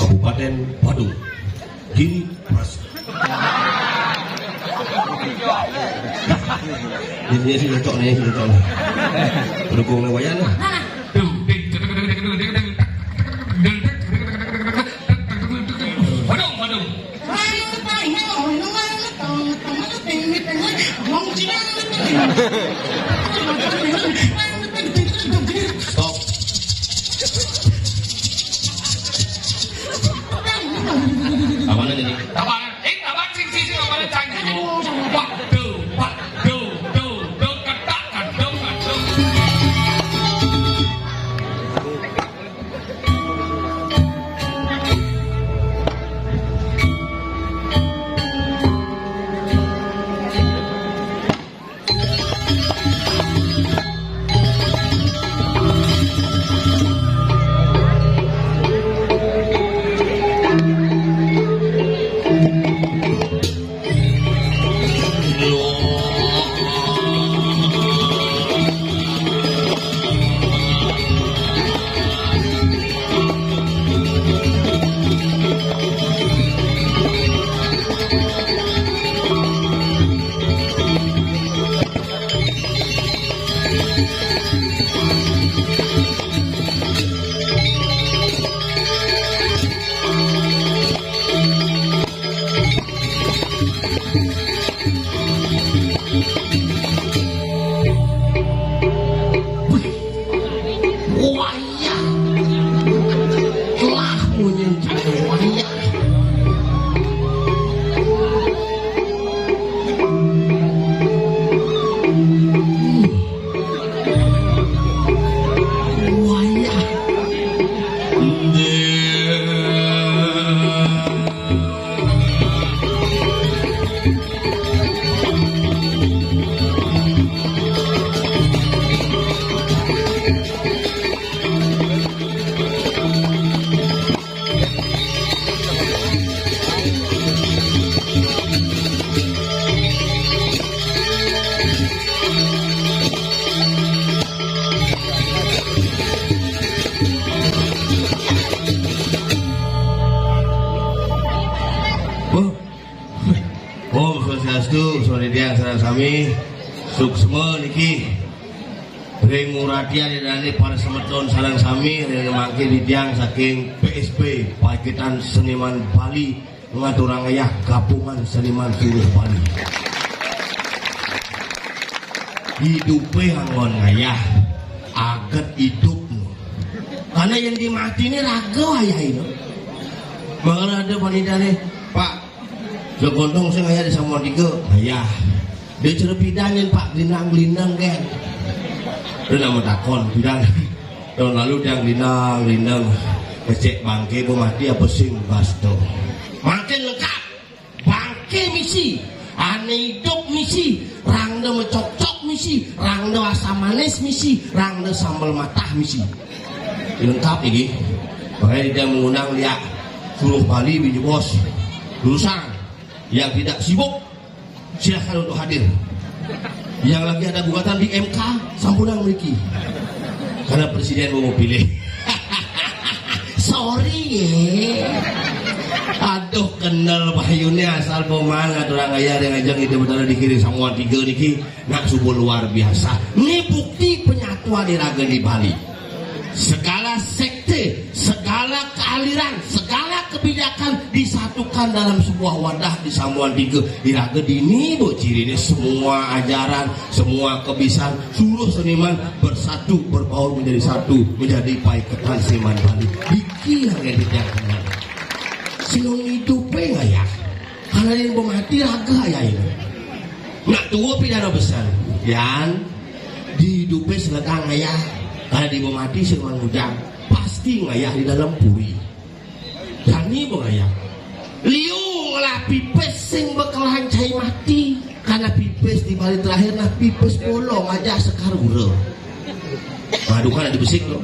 Kabupaten Badung. Gini Mas. Ini sih cocok nih, pendukung lewayan lah. Stop. Apaan ini? Apaan sing apaan canggih. Waduh. Om Swastiastu, Swadhyang sareng sami suksma niki ring muradia didani para semeton sareng sami ring mangke didiang saking PSP Pakitan Seniman Bali ngaturang ayah gabungan seniman seluruh Bali. Hidupe hangon ayah aget hidup karena yang dimati ini raga ayah ini malah ada panitane Pak Jogondong saya ngaya di sama tiga, ayah. Dia cerita bidanin Pak linang kan. Dia nama takon bidang. Tahun lalu dia linang. Kecek bangke mati apa sing basto. Makin lengkap. Bangke misi, ane hidup misi, rangda mecocok misi, rangda asam manis misi, rangda sambal matah misi. Lengkap ini. Makanya dia mengundang lihat seluruh Bali biji bos, lulusan. Yang tidak sibuk silahkan untuk hadir. Yang lagi ada gugatan di MK sampunan memiliki karena presiden mau pilih. Sorry ya. Aduh kenal bayunya asal pemangat orang ayah yang ajang itu betul dikirim semua tiga niki nak subuh luar biasa. Ini bukti penyatuan diraga di Bali. Segala sekte, segala kealiran, segala kebijakan disatukan dalam sebuah wadah di Samuan Tiga. Iraga dini bu ciri ini semua ajaran, semua kebiasaan, seluruh seniman bersatu, berbaur menjadi satu, menjadi Paiketan Seniman Bali. Iki yang dijalankan. Sinong hidupnya nggak ya? Karena yang mati raga ya ini. Nak tua pidana besar, yan di hidupnya seletang ya. Karena di mati seniman mujang pasti ngayah di dalam puri. Dan ini ngayah liung lah pipes sing bakalan cai mati. Karena pipes di balik terakhir nah pipes bolong aja sekar gura. Madu kan ada besik loh.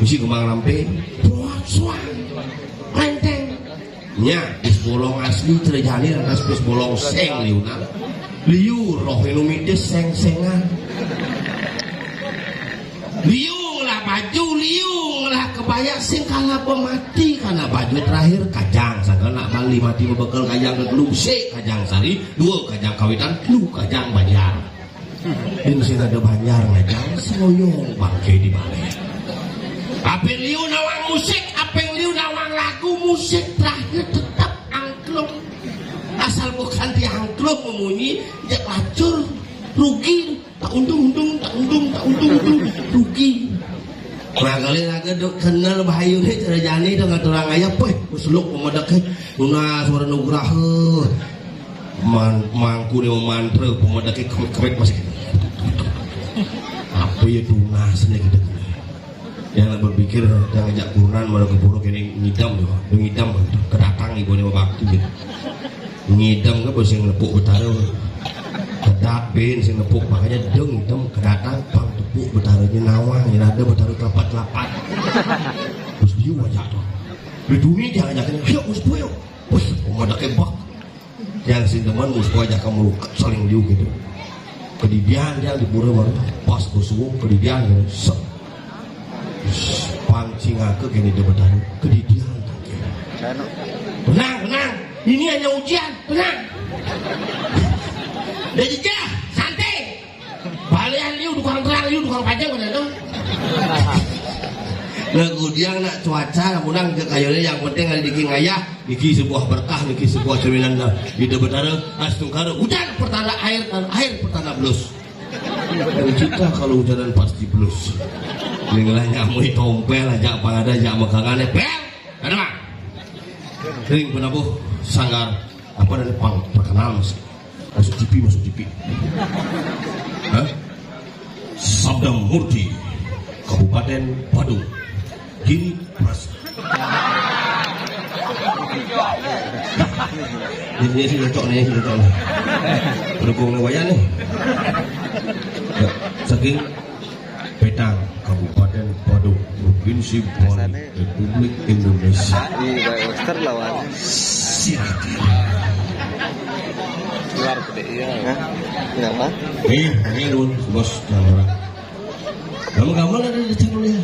Besik kembang lampe. Suang lenteng. Nya pis bolong asli terjadi atas pis bolong seng liuna. Liu roh inumides seng-sengan. Liung lah baju, liung lah kebayak sing kalah pemati karena baju terakhir kajang sangka nak bali mati bekal kajang ke telu kajang sari dua kajang kawitan telu kajang banjar ini sing ada banjar ngajang seloyong bangke di balai apeng liu nawang musik apeng liu nawang lagu musik terakhir tetap angklung asal bukan di angklung memunyi jak lacur rugi tak untung rugi. Nah kali naga dok kenal bahayu ni terjadi dengan orang ayah peh usuluk memedak guna suara nugrah mangku ni mantra pemedak kewet masih apa ya tunas ni kita jangan berpikir jangan ajak kurunan malah keburuk ini ngidam kedatang ibu ni bakti gitu ngidam ke bosing lepuk utara kedapin sing nepuk makanya deng hitam kedatang pang tepuk betaranya nawang yang ada betaru lapat terus dia wajah tuh di dunia dia ajaknya yuk muspo yuk wih ada kebak yang sing teman muspo aja kamu saling liu gitu kedidian dia di pura baru pas kusuung kedidian gitu pancing aku gini dia betaru kedidian tenang ini hanya ujian tenang udah jejak, santai. Balian liu, tukang terang liu, tukang pajang kan itu. Nah kemudian nak cuaca, kemudian ke kayunya yang penting ada diki ngayah, diki sebuah berkah, diki sebuah cerminan di betara, astungkara hujan pertanda air pertanda blus. Dan kita kalau hujanan pasti blus. Inilah nyamui tompel, ajak pangada, ajak mekangannya, bel, ada mak. Kering penabuh sanggar apa dari pang terkenal masih. Masuk TV Sabda Murti Kabupaten Badung Giri Pras ini sih cocok nih berhubung wayan nih saking Petang Kabupaten Badung Provinsi Bali Republik Indonesia silakan luar gede ya. Kenapa? Ini dulu bos orang. Kamu ada di channel ya.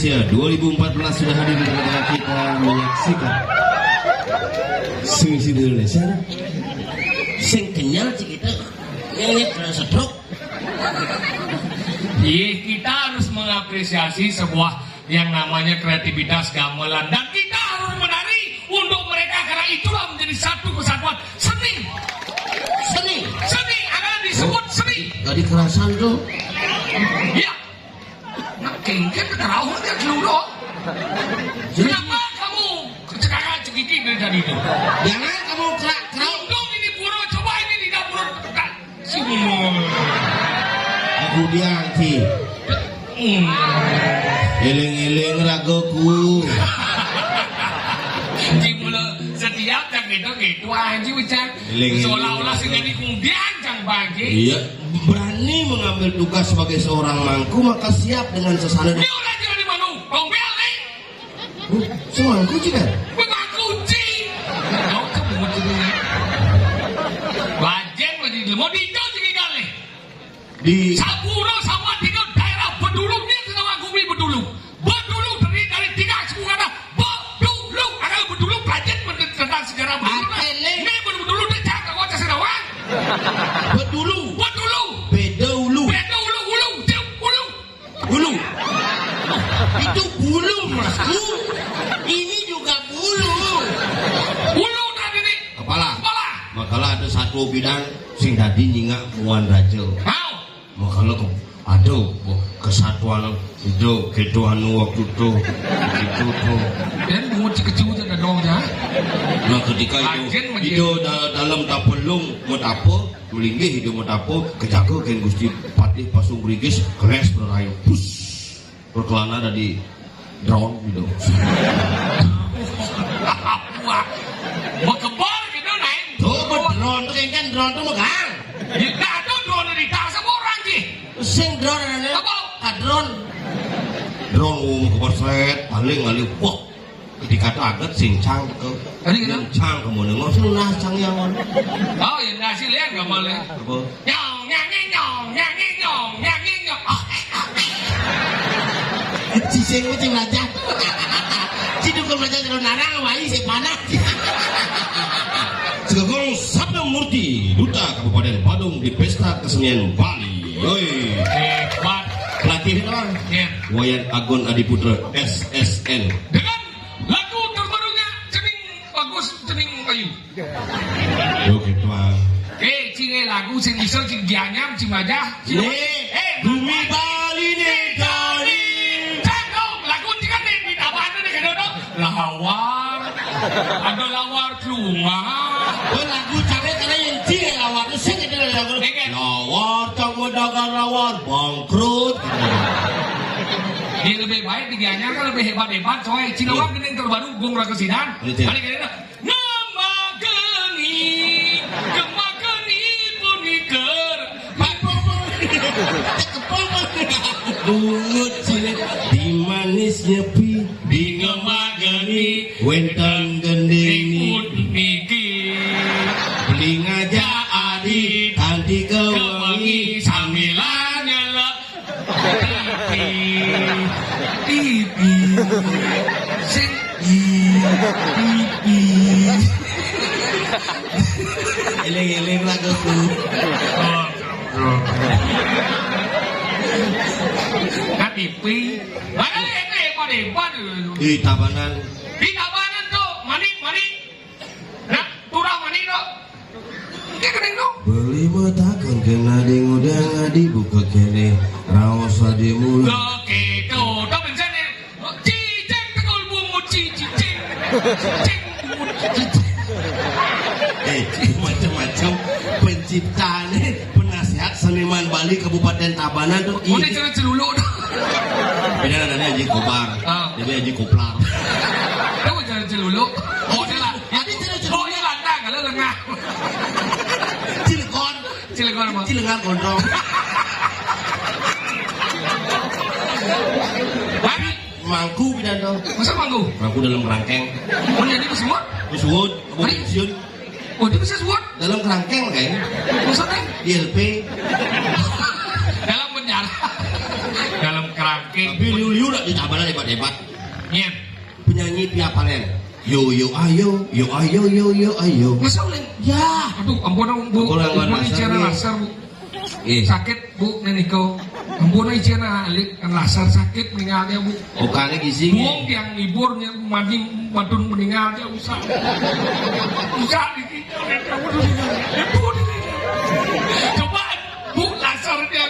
Indonesia 2014 sudah hadir di tengah kita menyaksikan sing Indonesia sing kenyal cik kita yang terasa sedok. Iya, kita harus mengapresiasi sebuah yang namanya kreativitas gamelan dan kita harus menari untuk mereka karena itulah menjadi satu kesatuan seni. Seni akan disebut seni. Tadi kerasan tuh. Ya. Nah, kengken kerawatnya dulu. Kenapa kamu kecekakan cekiki dari tadi itu? Jangan kamu kerak. Untung ini pura, coba ini di dapur. Aku dianti. Eling-eling ragoku. Cimula setiap jam gitu aja ucap. Seolah-olah sih jadi kemudian jam pagi. Iya, berani mengambil tugas sebagai seorang mangku maka siap dengan sesana. Dia udah jadi mangku, tombel nih. Semangku juga. Mangku ci. Kau kamu jadi. Wajen jadi mau dijual juga kali. Di Sapuro sama tiga daerah Bedulung dia sama Gumi Bedulung. Bedulung terdiri dari 3 suku kata Bedulung. Ada Bedulung belajar tentang sejarah Bedulung. Ini Bedulung dia cakap kau cakap serawang. Bedulu. Bedulu. Bulu. Itu bulu masku. Ini juga bulu. Bulu tadi nih. Kepala. Makalah ada satu bidang sing tadi nyingak muan raja. Mau. Makalah aduh kesatuan itu gitu anu waktu itu gitu tuh. Dan bungut kecil ada dongnya. Nah ketika itu dalam tapelung metapo melinggih hidup metapo kejaga kan Gusti Patih Pasung Brigis keres berayu pus perkelana ada di drone gitu. Wah, mau kebor gitu naik. Tuh drone tuh kan drone tuh megang. Kita tuh drone di tas sama orang sih. Sing drone ada Apa? Drone keperset paling ngali wah ketika agak sincang ke Tadi kita cang kamu nengok sih nah cang yang on oh ya nasi lihat nggak boleh apa nyong cicing macam raja cidukul raja terus narang wai si panas Segagong Sabda Murti Duta Kabupaten Badung di Pesta Kesenian Bali. Yoi. hebat Pelatih orang ya. Wayan Agon Adiputra SSN. Dengan lagu terbarunya Cening Bagus Cening Ayu. Yo gitu ah. Cinge lagu sing bisa cing gianyam cing majah. Bumi Bali nih kali. Cakep lagu cing kan di tabahan nih kan dong. Lawar. Ada lawar kelunga. Oh lagu cabe karena yang cinge lawar itu sing itu lagu. Lawar cang medagang lawar bangkrut. Dia lebih baik di gianyam kan lebih hebat-hebat coy. Cilawak gini yang terbaru gong rakesinan. Balik ke dia. Nama geni. Bungut cilik di manisnya pi di ngemagani wentang gending niki beli ngaja adi kanti kewangi sambilan nyala pipi sing pipi eleng-eleng laguku Katipi, mana ini hebat-hebat di Tabanan tuh, mani, nah, turang mani tuh, ini kening tuh. beli matakan kena udah ngadi buka kene raos adi mulut Gitu, tuh bencana, cicing tegul bungut cicing, macam-macam penciptanya penasihat seniman Bali Kabupaten Tabanan tuh udah celulu tuh. beda nadanya Haji Kobar jadi Haji Koplar Kamu jangan celulu. Oh dia lah. Oh dia lantang kalau lengah. Cilegon apa? Cilegon gondrong. Mami, Mangku pidato. masa manggu? Mangku dalam kerangkeng. Oh jadi kesuwut? Kesuwut, kamu pensiun. Oh dia bisa suwut? Dalam kerangkeng kayaknya. Maksudnya? Di LP. Dalam penjara. Dalam kerangkeng. saking Tapi liu-liu nak ditabana debat-debat. nyen. Penyanyi Pia Palen. Yo yo ayo, yo ayo yo yo ayo. Masa uling? Ya. Aduh, ampun Bu. Ampun, ampun, Ampun dasar, ijana nih. laser Bu. Sakit. Sakit Bu neniko. Ampun ijana alik kan laser sakit meninggalnya Bu. Okane gising. Buang yang liburnya mandi madun meninggalnya usah. Usah dikit. Coba Bu lasernya.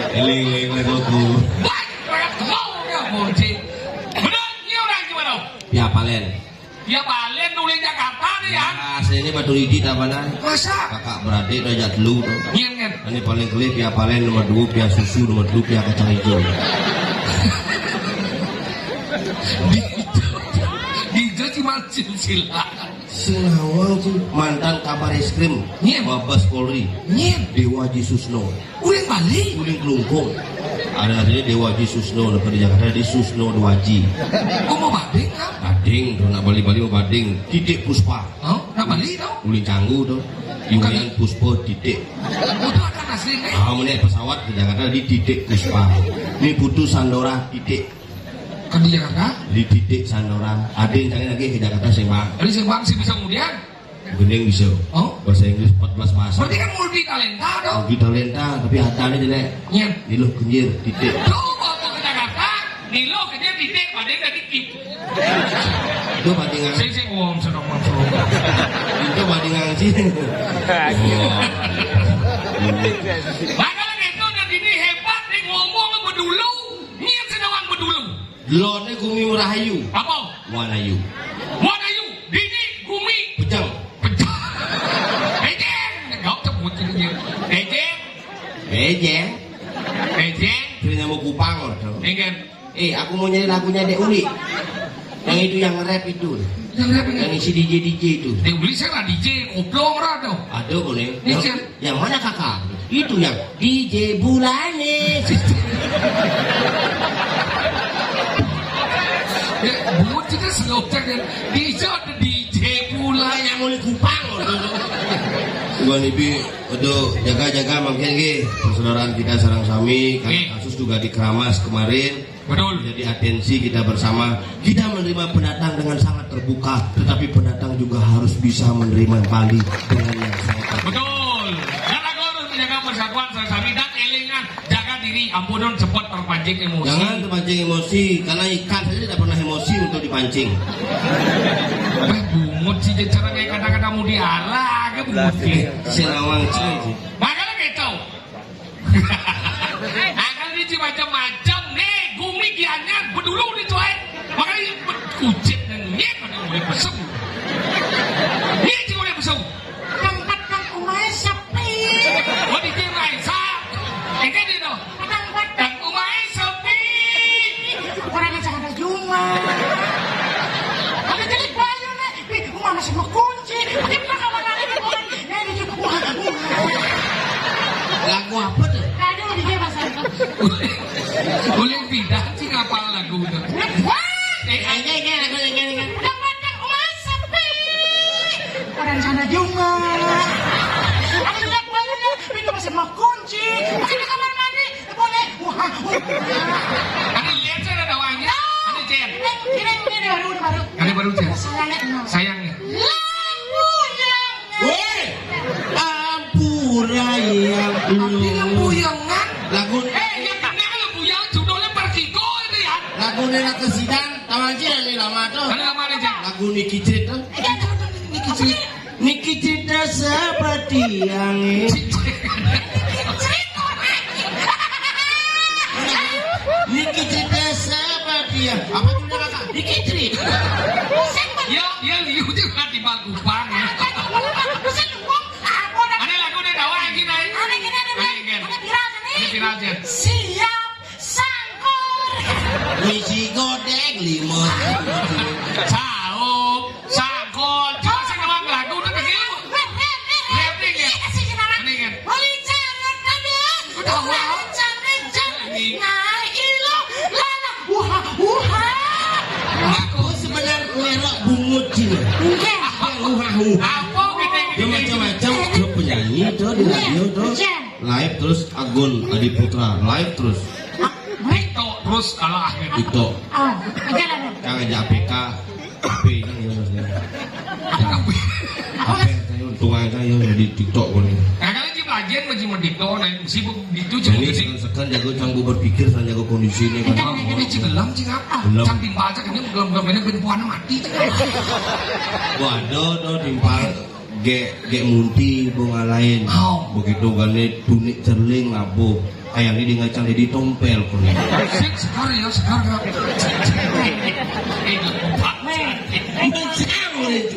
Eling lagu. Baik, mau ya bonci. Benar, ini orang gimana? Pia Palen. Ya balik nulis Jakarta nih ya. Asli ini Batu Lidi tabanan. Masa? Kakak beradik raja telu tuh. Nyen kan? Ini paling klip Pia Palen nomor 2, Pia Susu nomor 2, Pia Kacang Hijau. Di cuma silsilah. Sinawang tuh mantan kabar eskrim. Nyen. Mabes Polri. Nyen. Dewa Jisusno. Udah balik. Uling Kelungkung. Ada Dewa Jisusno lepas di Jakarta di Susno Dewaji. Kok mau balik kan? Bading tuh nak balik-balik mau bading. Titik Puspa. Oh, nak balik tau? Uling Canggu tuh. Yulian Puspa titik. Udah akan asli nih. Menaik pesawat ke Jakarta di titik Puspa. Ini Putu Sandora titik. Kan di Jakarta? Di titik Sandora. Ada yang cari lagi ke Jakarta Sembang. Dari Sembang sih bisa kemudian. Gendeng bisa. Oh? Bahasa Inggris 14 bahasa. Berarti kan multi talenta dong. Lagi talenta tapi hatanya jelek. Nyen. Niluh kenyir titik. Tuh waktu ke Jakarta, Nilo kerja titik, padahal dari kip. Itu bandingan. Saya om sedang masuk. Itu bandingan sih. Makanya itu dan ini hebat nih ngomong berdulu. Nyen sedang berdulu. Lone Gumi Rahayu. Apa? Wanayu. Wanayu, dini, gumi, Pejang. pecah. Ejeng, nggak sebut ini. Ejeng, Bejeng. ejeng, Kira mau Kupang loh. ejeng. Aku mau nyari lagunya Dek Uli. Yang itu yang rap itu. Yang apa Yang ini? isi DJ itu. Dia beli saya lah DJ, koplong rado. Ada boleh. DJ. Yang mana kakak? Itu yang DJ Bulane. Buat kita seloptek dan DJ ada DJ pula Yang mulai Kupang loh. Gua nih untuk jaga-jaga makin persaudaraan kita sarang sami kan kasus juga di Keramas kemarin. Betul. Jadi atensi kita bersama. Kita menerima pendatang dengan sangat terbuka, tetapi pendatang juga harus bisa menerima kembali dengan yang sangat terbuka. Betul. Dan aku harus menjaga persatuan sesama dan elingan jaga diri. Ampunan cepat terpancing emosi. Jangan terpancing emosi, karena ikan saja tidak pernah emosi untuk dipancing. Bungut sih cara kayak kata-kata mau diarah ke bungut sih. Sinawang cuy. Makanya gitu. Akan ini macam-macam nih. Gumi kiannya berdulu nih coy. Makanya kucing dan nyet pada mulai besuk. Ini juga mulai besuk. Tempat kang umay sepi. Oh di tim Raisa. Ikan itu. Tempat Dan umay sepi. orang yang ada cuma. Ada jadi bayu nih. Umay masih mau kunci. Tapi bakal mana lagi bukan. Nah ini juga. Lagu apa tuh? Aduh di dia bahasa itu. Boleh tidak sih ngapal lagu itu. Wah. Ini lagu. Tempat kang umay sepi. Orang sana cuma. Ada juga bayu nih. Pintu masih mau kunci. Masih di kamar mandi. Boleh. Wah. Ada lihat saya ada wangnya. Ada Jen. Ini baru. Ada baru Jen. Sayangnya no. Sayangnya. Lagu yang Woi, ampura yang Tapi lembuyangan. lagu Yang kenal lembuyang judulnya Persigo itu ya. lagu Nela Kesidang taman sih dari lama tuh. Ada nama ada Jen. Lagu Niki Cerita. Niki Cerita seperti yang ini. Niki Cerita seperti yang apa tuh kakak? Niki Cerita. Ya liu juga di Bagupang ya. Ada lagu dari Dawa yang gini. Ada viral Jen. Siap sangkur. Misi godek limut. Saup, sangkol. Coba saya ngomong lagu udah begitu. Rapping ya. Ini kan. Aku sebenarnya merok bungut cina. Yang Apa gede Dia macam-macam. Dia penyanyi tuh di radio tuh. Lain live terus Agun Adiputra live terus TikTok terus kalah akhirnya. TikTok Oh, ajaran. kang aja APK HP kan ya maksudnya Tapi HP saya untung aja ya di TikTok kan kadang di pelajaran masih mau TikTok naik sibuk itu jadi jadi sekarang jago canggu berpikir saya jago kondisi ini kan ini cigelam cing apa? Gelam. Samping baca ini gelam-gelam ini kedepan mati. waduh do timpal ge munti bunga lain Oh. begitu gane tunik cerling labu kayak ini ngacang di tompel kuning Sekarang ya sekarang.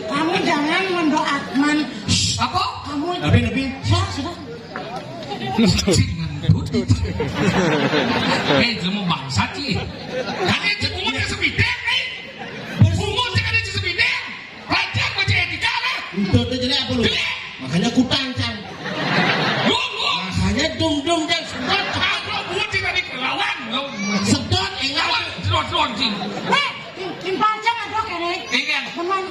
Kamu jangan mendoakan. Apa? Kamu tapi sudah. Ilmu bangsa sih. Kan itu bunga ke sebidang nih. Bunga jangan di sebidang. Pelajar baca etika lah. untuk itu jadi apa lu makanya ku tancang Lu. makanya dum dan sedot Aku bunga jangan di lawan. sedot enggak Lawan sih. Tim panjang ada kene. Ingin.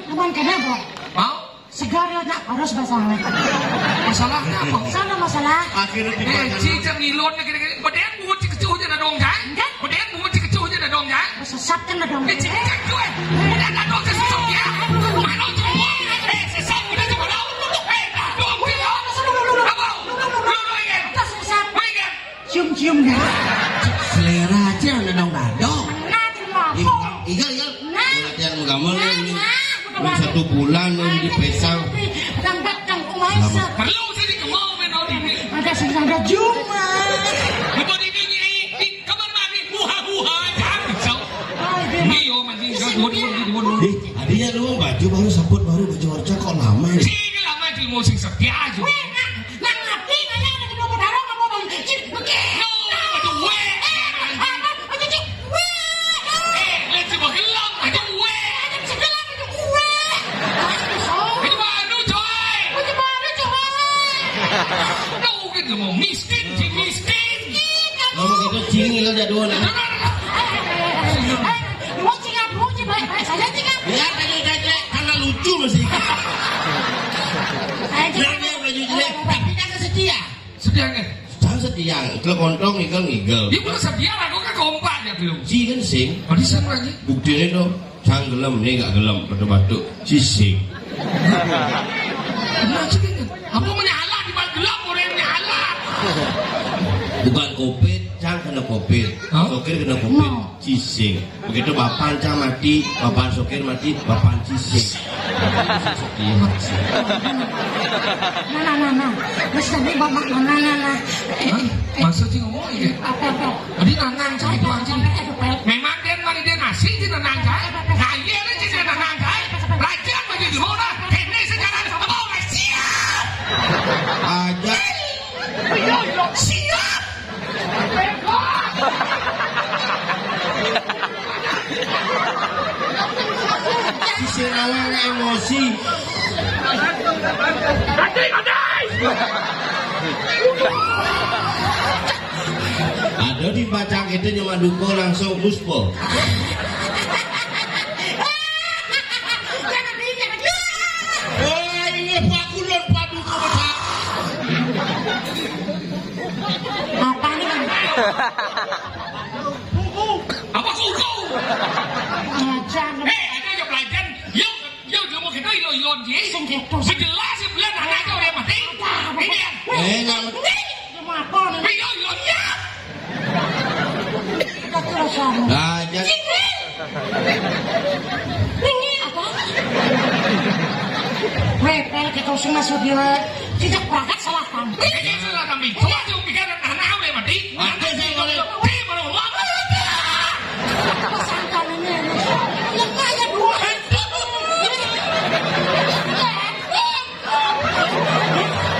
Teman kene apa? Mau? Segar ya nak harus basah. Masalahnya apa? Sana masalah. akhirnya Cicak ngilon kira-kira. Badan bunga kecil aja dong kan? Badan bunga kecil aja dong kan? Sesat kan dong. Cicak gue. Badan dong sesat ya. Mana semua? Sesat udah coba dong. Dong dia. Apa? Lu ingin? Sesat. Ingin? Cium-cium deh. selera aja ada dong dadong Nah, terima. igal Nah. latihan gamel ini Nah, satu bulan ini di pesang Kang Umaisa. Perlu sih kemau menau ini. Ada sedang ada Juma. Lepas ini di kamar mandi buha-buha jangan so. Ini yo masih dua. adinya doang baju baru sabut baru baju orca kok lama ini Sini lama di musik setia aja. Nah, ngerti nggak ya? Ada kedua berdarah nggak mau bang? Cip, oke. Aduh we. Lihat si bagelam. Aduh we. Ini baru coy. Tahu gitu mau miskin si miskin. kalau begitu cing igal jadwal Nah, nah, nah. ya kayak karena lucu masih Jangan baju jelek tapi jangan setia Setia kan? jangan setia kalau kontong igal ngigel Dia bukan setia lah, kok kan kompak ya belum. si kan sing Oh, di sana lagi. bukti ini tuh sang gelem nih gak gelem batu-batu si sing Kenapa sih kan? Apa menyala di balik gelap orang menyala? bukan covid cang kena covid Hah? sokir kena covid cising begitu bapan cang mati bapan sokir mati bapan cising setia Nah. Mesti nih bapak nah. Maksudnya ngomong ya? Apa? Tadi nanang saya itu anjing. Aduh, Memang dia mari dia nasi di nanang saya. Nah iya ini di nanang saya. Raja bagi di mana? Ini sekarang apa? Siap. aja Siap. si nawang emosi ada di bacang itu cuma duko langsung muspo oh ini pakulon paduko besar Apa nih? Apa kau? Jangan. Ada yang pelajar. Yo dia mau kita ilon dia. Sengketo. Sejelas si bulan anak kau dia mati. Ini. nggak Cuma apa nih? Yo ya. Kita terus sama. aja Ini apa? Repel kita usung masuk dia. Tidak perangkat salah kan? Ini sudah kami. Kau aja pikir anak kau dia mati. ada sih boleh Ini baru lama. Pesangkan ini. Yang kaya dua.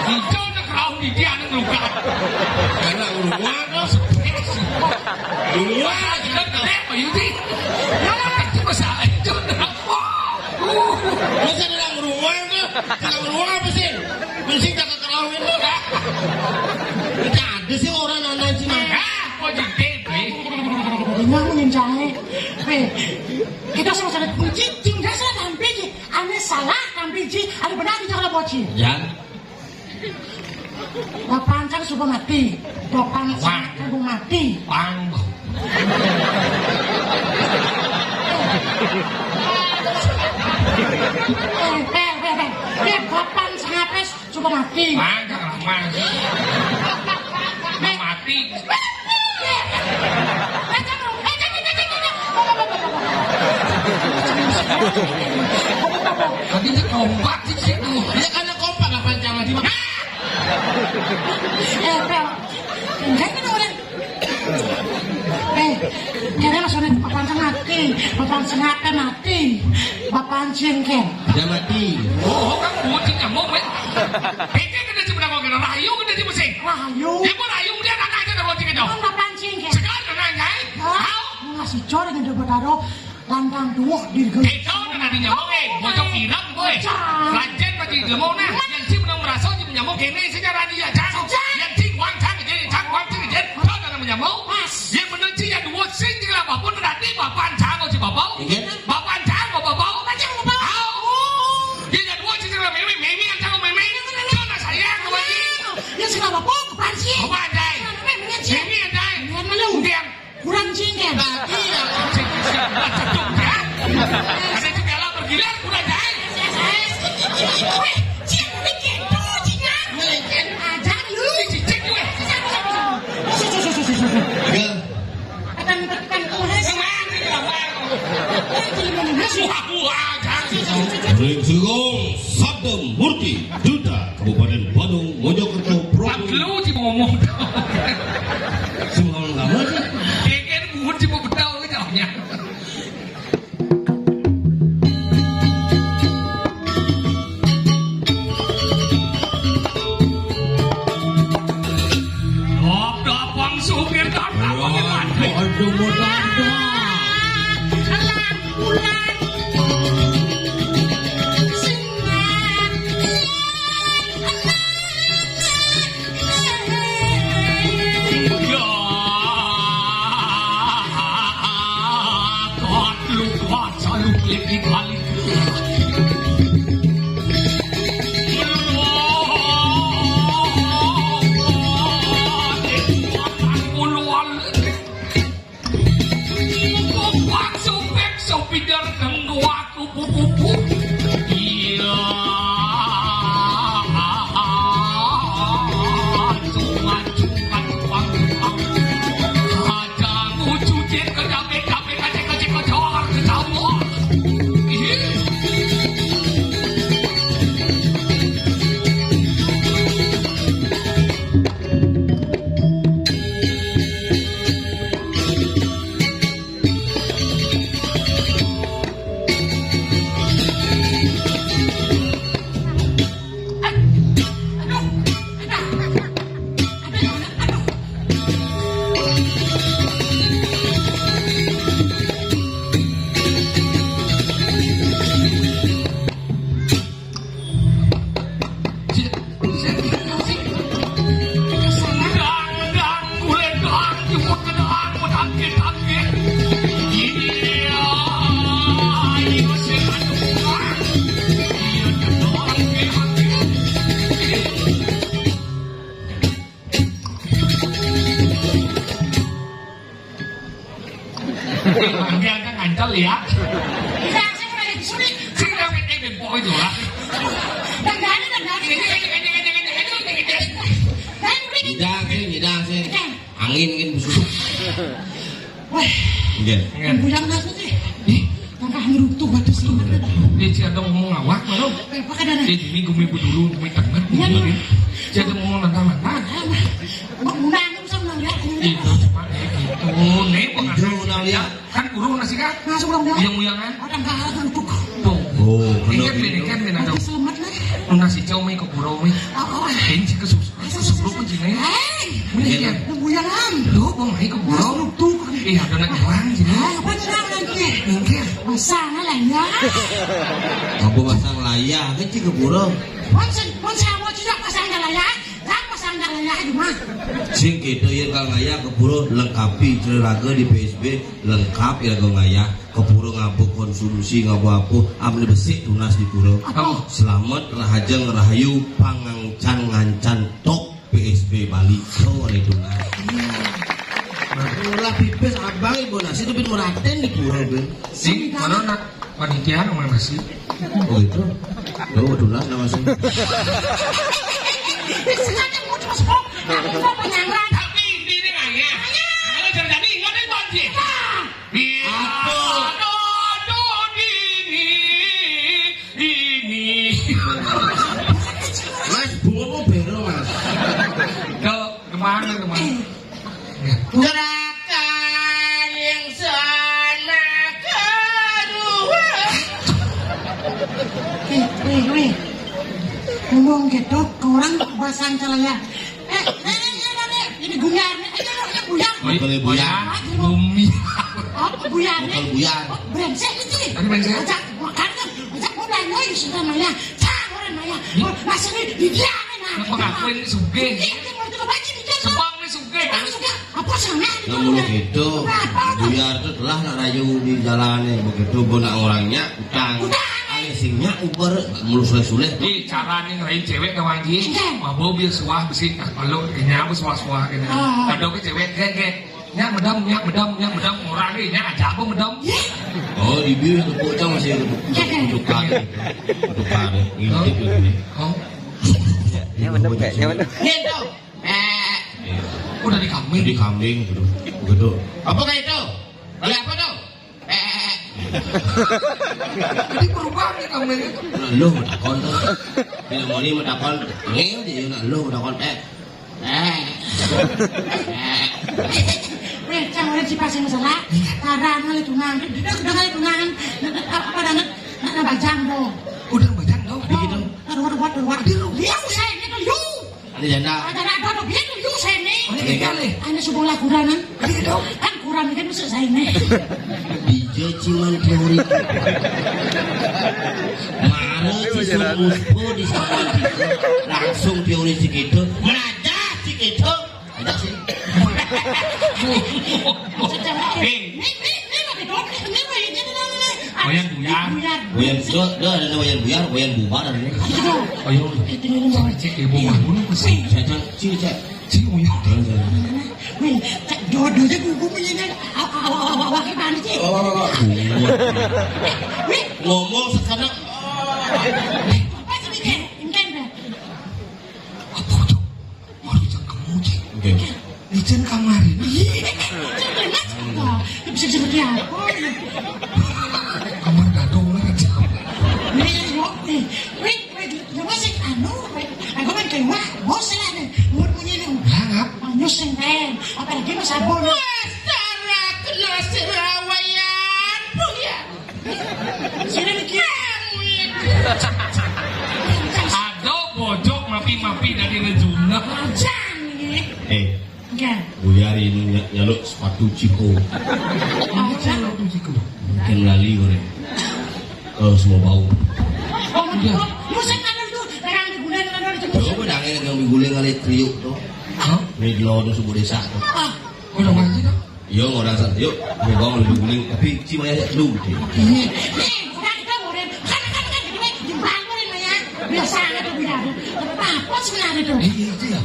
Hijau nak kau di dia nak luka. karena uruan Dua kita kena apa itu? Itu masalah itu. masa dalam uruan tuh dalam uruan apa sih mesti tak kekelauin lo dah tidak ada sih orang nanya sih mah Kau jadi Memang menyenjangi. Kita sama-sama kunci. Tinggal saya tampil. Ane salah tampil. Ada benar di cara bocil. Jan Papancan suka mati. Papancan suka mati. Pang. Papan sangapes suka mati. Pang keramas. Mati. Tadi ini kompak di situ. Ya karena kompak lah pancangan di mana? Enggak orang. Kira maksudnya papan mati, papan sengape mati, papan cengken. Dia mati. Oh, kamu buat nyamuk, men. Ini kita cuma nak ngomongin rayu, kita cuma sih. Rayu. Dia pun rayu dia nak aja nak ngomongin itu. Papan cengken. Sekarang nak ngai. How? Ngasih cor dengan dia bertaruh lantang dua di gel. Itu nak di nyamuk bocok irang gue. Lanjut bagi lemau nah. Yang sih menang merasa jadi nyamuk ini secara dia jangan. Yang sih wang cang jadi cang wang cang jadi. Kau nak menyamuk. Yang menang sih yang dua sing juga apapun nanti bapak cang si bapak. Bapak cang bapak. Macam bapak. Dia yang dua sing juga meme yang cang meme. Kau nak sayang kau lagi. Ya sudah bapak kepanci. Bapak anjay. Meme anjay. Dia kurang cengken. iya. Cedung ya. Ada juga lah bergilir kurang anjay. Cing bikin tuh cina. Bikin aja lu. Cicik gue. Ya. Tekan kuhes. Kemana ini abang? Wah, Ring Sugong Sabda Murti Duta Kabupaten Badung Mojokerto Provinsi. lu sih mau ngomong. Semua nggak mau sih. Kayaknya bukan sih mau betul jawabnya. Dapang supir datang bagaimana? Aduh, mudah. Alam bulan. Singan. Ya, kuat lu kuat selalu lebih balik. Pijar kang aku pupu iya cuma aja ngucutin ke kafe kacek kocor ke tahu Dia kan ngancel ya. Bisa saya mulai disulit. Sing nang bempok itu lah. Dandani. Ngidang sih. Angin kan busuk. Wah, Nggih. buyang nasi sih. Langkah ngerutuh batu sih. Dia cerita ngomong ngawak mana? Pakai dana. Dia ini gumi dulu, gumi tengah. Cerita ngomong lantang-lantang. Menang bisa menang ya. Itu cuma gitu. Nih Itu nang lihat. kan kurung nasi kan? Masuk dong dia. Yang muyangan. Orang kalah ngerutuh. Tuh. Oh, Ini kan ada. Selamat lah. Nasi jauh mai ke kurung mai. Ini sih kesusu pun sini. Ini kan. Buyangan. Lu mau mai ke kurung? Iya, ada nak orang sini. Apa nyerang lagi? Mungkin. Masalah lah ya. Aku pasang layar kecil ke burung. Saya mau tidak pasang layar. Tak pasang layar di mana? Sing gitu ya kang ngaya ke burung lengkapi ceritaga di PSB lengkap ya kang ngaya ke burung ngabu konsumsi ngabu apa ambil besi tunas di burung. Apa? Selamat rahajeng rahayu pangangcan ngancan tok pipe balik sore itu lah. Lah pipe abang ibu nasi itu pin meraten di pura ben. Si, mana nak panitia nama nasi? Oh itu. Oh itulah nama sih. Sengaja mau cuma sepok. Mau penyangran. Tapi ini nanya. Kalau jadi ingat itu aja. Aduh, ini. Mas bunga bero mas. Kemana? Gerakan yang sana keluar. Weh. Ngomong gitu, orang bahasa Antalaya. Ini buyar. Kalau buyar. Bumi. Buyar. Kalau buyar. Brengsek itu. Ini brengsek. Ajak makan, ajak modal lagi sudah Maya. Cang orang Maya. Masih di dia kan. Pengakuan ini suge. Ini mau coba baca di dia. Sebang ini suge. Apa sana? Namun begitu, buyar itu telah nak rayu di jalannya begitu bonak orangnya utang. Alisingnya uber mulu suleh-suleh. Ini caranya ngerain cewek ke wajib. Mabuk biar suah besi. Kalau kenyang suah-suah. Kadang ke cewek gek. Nyak medam orang ini nyak aja apa medam. Oh di biru itu bocah masih untuk kari. Ngintip lagi. Oh, Yang bener kayak, yang bener. Gitu. udah di kambing. Di kambing begitu. Apa kayak itu? Ya apa tuh? Jadi perubahan ya kambing itu. Lu takon tuh. Bila mau ni takon, ngel je nak lu takon Weh, jangan ada cipasi masalah. Karena kali tunangan, udah kali tunangan. Apa dah nak bajang dong? Udah bacaan tau. Aduh, dia saya ni tu you. Ini janda. Ada dia tu you saya ni. Ini kali. Anda sebelah kuranan. Kan kurang kan masuk saya ni. DJ cuman teori. Mana si Muspo di sana langsung teori segitu. Mana segitu? Ada sih. Wayan buyar. Wayan dah ada wayan bubar ada ni. Ayo. Cek ibu bangun sih. Saya cek. Cek wayan. Weh, jodoh je buku punya awak ke mana sih? Ngomong sekarang. Apa sedikit? Inkan dah. Apa tuh? Waduh jangan kemuji. Okey. Ijen kamar ini. Bisa seperti apa? Kamar gadong lah aja. Masih anu, aku kan kewa, bosan ada, mulut punya ni. Langap. Nyusun kan, apalagi mas abon. Secara kelas serawayan punya Sini dikit. Aduh bojok mapi dari rejuna. Jangan ni. Kan? Buyar ini nyaluk sepatu Ciko. Jangan. Mungkin melalui orang. Semua bau. Musim ada tu, orang digunakan orang itu. Coba dangin yang diguling oleh kriuk tu. Hah? Meglo tu sebuah desa tu. Udah ngaji dah. Yo orang sana, yuk. Meglo lebih guling, tapi cima ya lu. Orang kita boleh, kan kita jumpa boleh nanya. Biasa ada biar. Apa sebenarnya tu? Itu ya.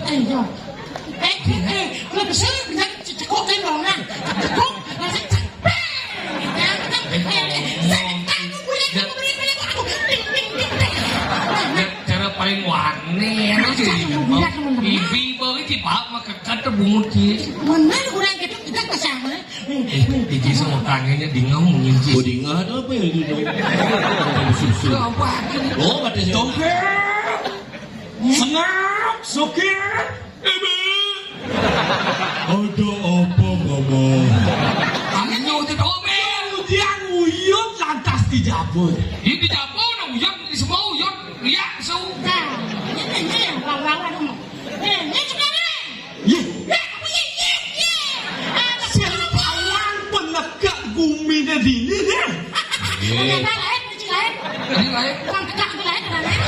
Kalau besar bisa cekok kan orang. Cekok, Cara paling wani aja. Ibi bagi cipap maka kata bungut sih. mana orang kita kita bersama. Iji semua tangannya dingau menginci. Bodinga tu apa yang itu? Susu. Apa? Oh, ada siapa? Sengap, sokir. Ada apa ngomong? Anginnya udah domel. Kemudian uyut lantas dijabut. Ini dijabut, nak uyut, di semua uyut. Lihat, so. Nah, ini yang orang-orang tu. Ini sekarang. Ye, Apa ye? siapa yang penegak bumi di sini deh? Ada lain, macam lain. Ini lain. Orang tegak tu lain, ada lain.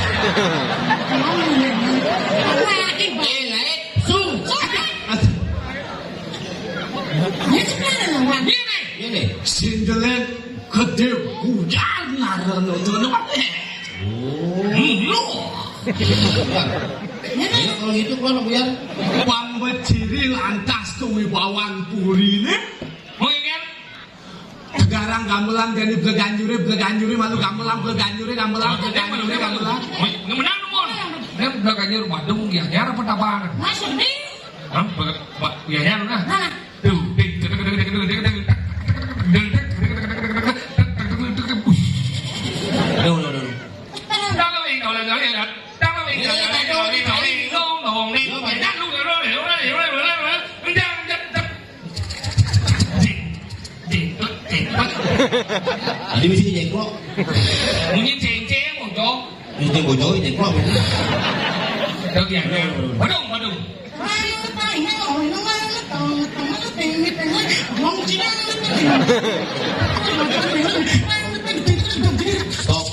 Apa yakin? Lain. Sung. Ini sekarang orang. Ini. Ini. Sindelet gede hujan ngaran untuk Oh. Lu. Ini kalau begitu keluar buyar. Pambeciri lantas kewibawaan purine. Mengingat Garang gamelan gani bleganjuri malu gamelan gamelan. menang mon. Nek belakangnya rumah dong ya nyara petapaan. Masuk nih. Hah? Ya nyara nah. Nah, Tuh, Jadi mesti jengkok. Bunyi ceng-ceng bojong. Ini bojong jengkok. Được ya. Badung. Stop.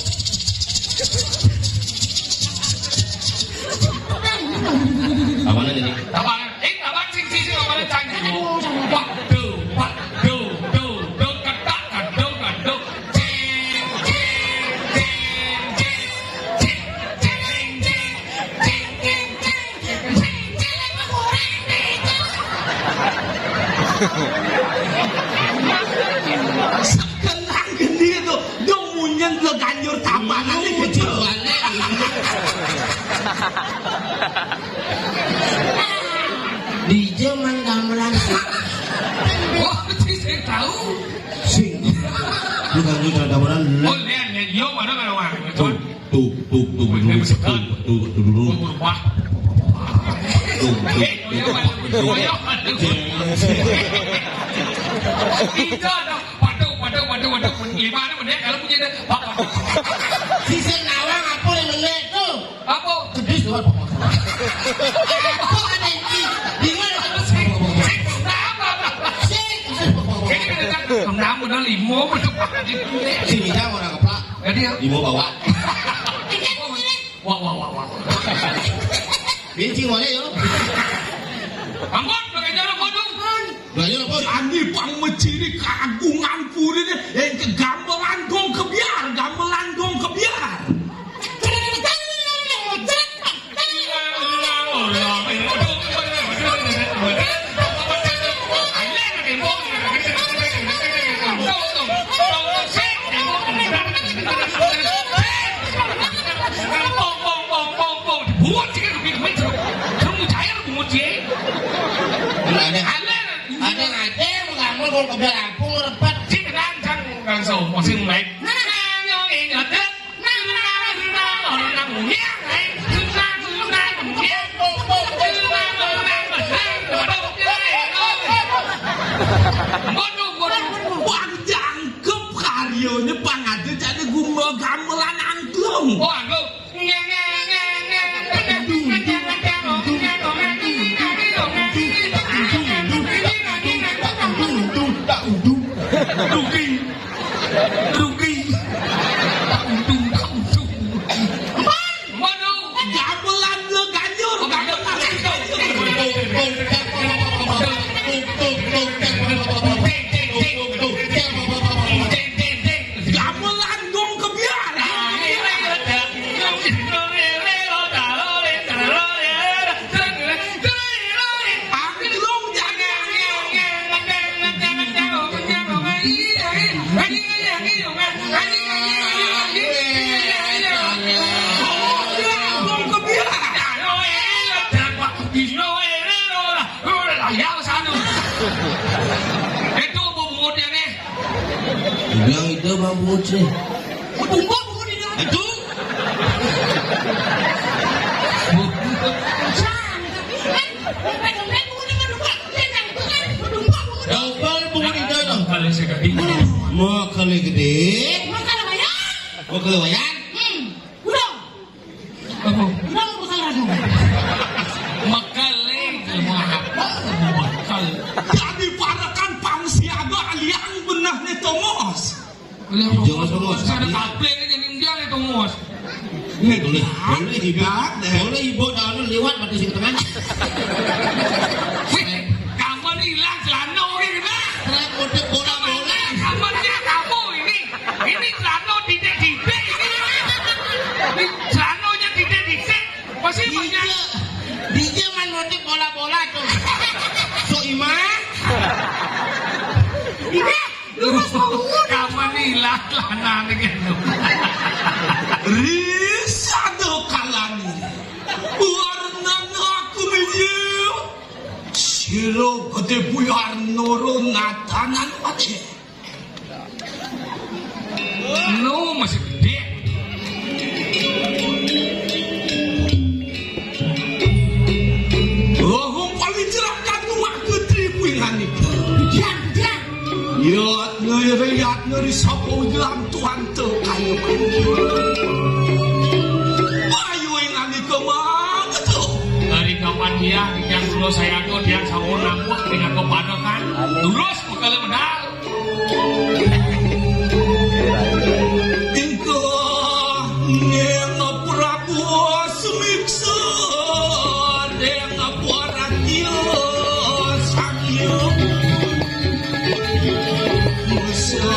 Apaan ini? Tabang sing apa cang. Waduh. Kaduk. Kenang geni itu dong munyen bleganjur tabanan iki kejuane. Di zaman gamelan Oh, saya tahu. sing. Lu kan udah gamelan. Oh, lihat yo mana kalau wang. Tuh. Wah. Waduh. Gimana bener kalau punya deh. Si senawang apa yang meneh tuh? Apa? Gede luar. Apa ada ini? Di mana apa sih? Kamu udah limo betul. Sini dah orang keplak. Jadi Limo bawa. wah. Bincing wae yo. Ampun, pakai jalan bodong. Banyak apa? Jadi pambeciri kagungan purine yang gamelan gong kebiar. Kau kebiar ampung repat. Masih naik. Panjang kep karyonya pangade jadi gumbo gamelan angklung. Oh, aku. Rugi. Waduh. Gamelan lo ganjur. Gamelan gong kebiar. Angklung gong kebiar. Itu bumbunya nih. Bilang itu bang Buci. bunga di dalam. Itu. Double bunga di dalam. Kalau saya gede. Mau kali gede. Makan apa ya? Mau kali wayan. Udah mau pesan radu. Makale makal. Jadi parakan pangsiaga aliang benah nih Tomos. Jangan semua. Ada tablet aja nih dia itu mos. Boleh ibu daun lewat mati si ketengan. Kamu nih hilang celana ini nah. Saya kode bola. Kamu ini. Ini celana tidak ini. Ini celananya tidak masih banyak. DJ Kamu nilah lana dengan Risado kalani warna aku menyil Siro gede buyar noro natanan aja no masih gede. Oh paling cerahkan rumah ketri puingan itu Yat ngeri sapo ulang tuan tu kayu Ayo ingan itu mah betul Dari kapan dia yang dulu saya tuh dia sama nambut dengan kepadokan terus bekal medal. Ingko Nenga Prabu semiksa Nenga Paratio Sakyo Musa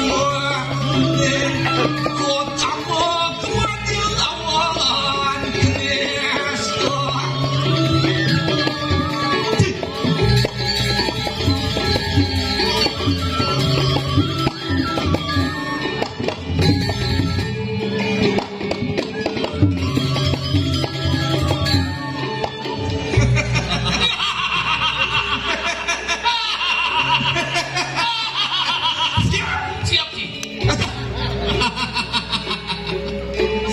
Wahne Kota Mokwatil awan Kresto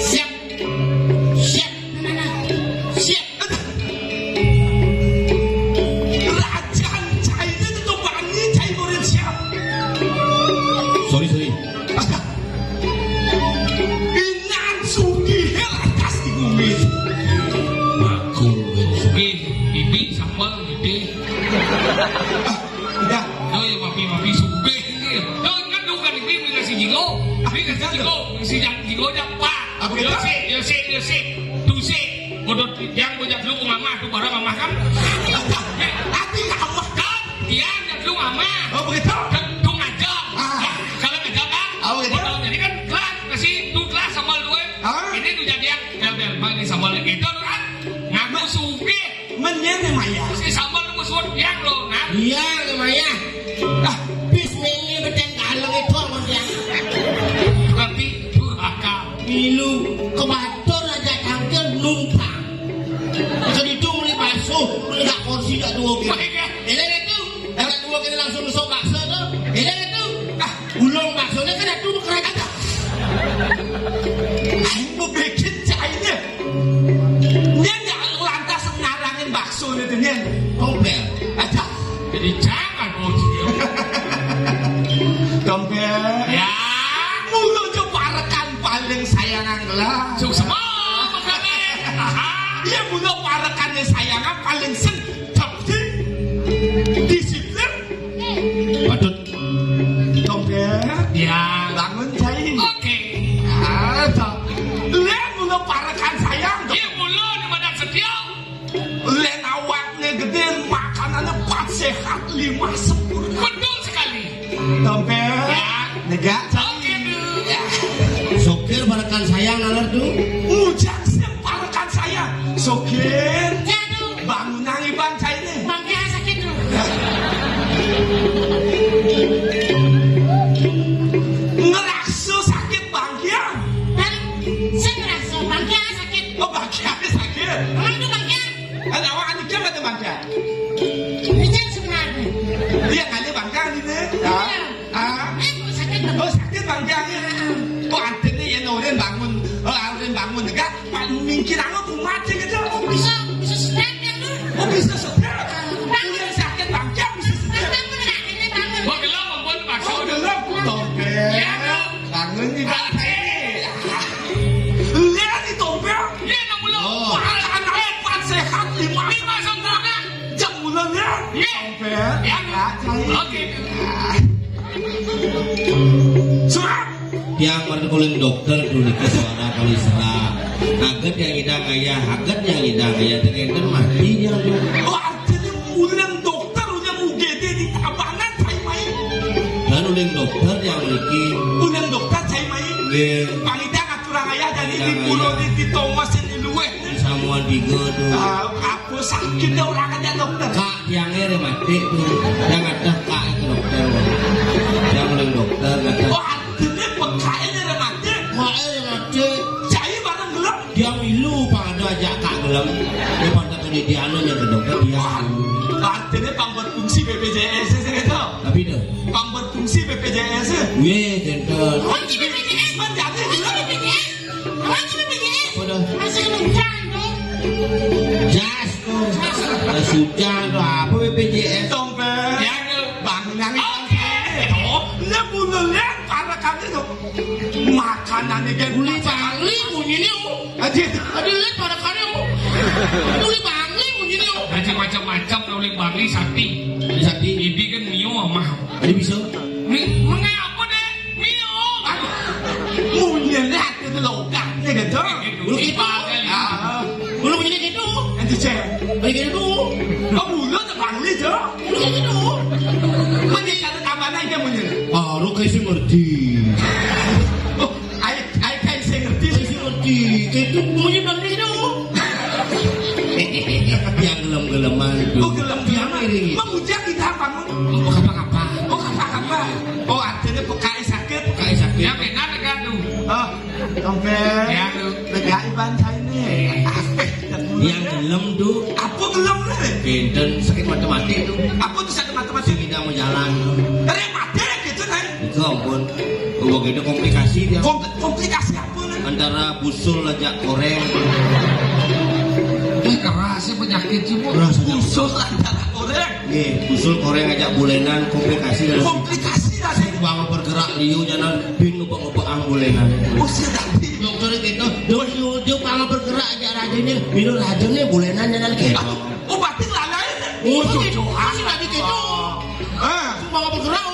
Siap sih. Rajan China itu bani China murid siap Sorry. Inan sugi helakas di bumi Aku Oke, bibi sambal gede. Udah Oh ya mapi suge. Oh kan tuh kan bibi ngasih jigo. Bibi ngasih jigo, ngasih jigo dapat. Apa gitu? Yo sih. Tuh sih. Bodoh yang bojak dulu ke mama tuh barang mama kan. Tapi kamu Kan dia yang dulu mama. Oh begitu Tuh ngajak. Ah. Kalau ngajak kan. Oh, gitu. Bodoh jadi kan kelas kasih tuh kelas sambal dua. Ah. Ini tuh jadi yang bel bang ini sambal gitu kan. Ngaku suge. Menyene Maya Si sambal lu musuh yang lo nah. Iya, Maya. Ah Bismillah beten kalong itu aja. Berarti durhaka. Milu kebatur aja tangkel numpang. Jadi itu beli bakso, beli gak kursi gak dua gitu. Baik ya. Ini itu, agak dua kita langsung besok bakso tuh. Ini itu, ulung baksonya kan itu kerajaan. Aku bikin China Dia gak lantas ngarangin bakso itu Nyen Kompel. Ada Jadi jangan bocil. Dompet Ya. Mulu coba rekan paling sayangan lah Suk semua makanya. Dia mulu rekannya sayangan paling sen Tapi disiplin Patut Dompet Ya. Bangun China Oke. Ada Lihat mulu rekan sayang Dia mulu di badan setia. Lihat awaknya gede makanannya 4 sehat 5 sempurna Betul sekali. Dompet Ya. Negak Oke dulu. Sokir barakan sayang nalar tuh Mujak siapa rekan saya Sokir Jatuh, bangunan ibang China bangknya sakit tuh. Ngeraksu sakit bangkian Dan saya ngerasa bangknya sakit. Oh bangkian sakit Orang tuh bangknya, Ada awak aniknya ada bangkian bicara sebenarnya. Dia kali bangkian ini Iya. Sakit tuh. Oh sakit bangkian Oh artinya ya orang bangun orang bangun negak mungkin aku mati gitu Bisa sedang kan tuh. Oh bisa setel Yang sakit bangkian bisa setel Bangun nggak ini bangun. Gua gelap membuat bakso. Oh gelap Dompet Ya, dong. Bangun di bang Lihat di dompet Dia yang mulu. Anaknya 4 sehat 5 Lima sempurna. jam bulannya Iya. dompet Ya. Cahaya. Oke. Surat Tiang markuling dokter dulu ke suara kali serah Aget yang idang ayah Aget yang idang ayah Ternyata mati dia Oh artinya ulang dokter udah UGD di tabanan saya main Dan uling dokter yang memiliki ulang dokter saya main Nggih. Pangidang aturang ayah dari di pulau di Thomas ini luwe Sama sanguan 3 tuh. Aku sakit ya orang aja dokter. Kak tiangnya mati tuh. Yang ada kak itu dokter. Yang oleh dokter kata. Oh artinya pekainya mati. Kak mati. Jadi barang gelap. Dia milu pada aja kak gelap. Dia pada penelitian yang ke dokter dia. Artinya pang berfungsi BPJS gitu. Tapi deh. Pang berfungsi BPJS. Wih jentel. Kunci BPJS menjadi gelap. Apa dah? Masih kencang dong. Jas tuh. Sudah tuh apa BPJS? Dompet. Ya bangun yang oke. Oh, dia bunuhnya karena kami tuh makanannya kayak Uli bangli bunyinya. Aji. Aduh lihat pada kalian. Uli bangli bunyinya. Jadi macam-macam oleh bangli sakti. Sakti. Ini kan mio mah. Ada bisa? Mengapa deh mio? Bunyinya hati itu lokatnya gitu. Dulu kita Bulu bunyinya gitu. Nanti cek. Balik gitu. Oh mulut bangli tuh. Bulu kayak gitu. Mana cara kamarnya dia bunyi. Ah, lu kayak sih ngerti. Oh, I kayak saya ngerti. Kayak sih ngerti. Kayak itu bunyi bangli gitu. Yang gelem-geleman itu. Oh gelap Yang iri. Mengujak kita bangun. Apa-apa. Oh apa-apa. Oh artinya pekai sakit. Kayak sakit. Ya benar kan tuh. Oh, dompet. Ya tuh. Pegai bantai nih. Yang gelem tuh. Apa gelap nih? Benten sakit mati-mati itu. Apa tuh sakit matematik? Kita mau jalan. Mati gitu nih. Itu ampun. Begitu komplikasi dia. Komplikasi apa nih? Antara busul aja koreng. Keras sih penyakit sih bu. Rasanya. Usul antara orang. Nih, busul koreng aja bulenan komplikasi dari Komplikasi lah sih. bang bergerak liu jangan bin ngubah ang bulenan. Usul tadi. Dokter gitu, dia bang bergerak aja rajinnya, minum rajinnya bulenan jangan gitu. Oh berarti lalai. Oh, gitu. Masih lagi gitu. Ah. Bang bergerak.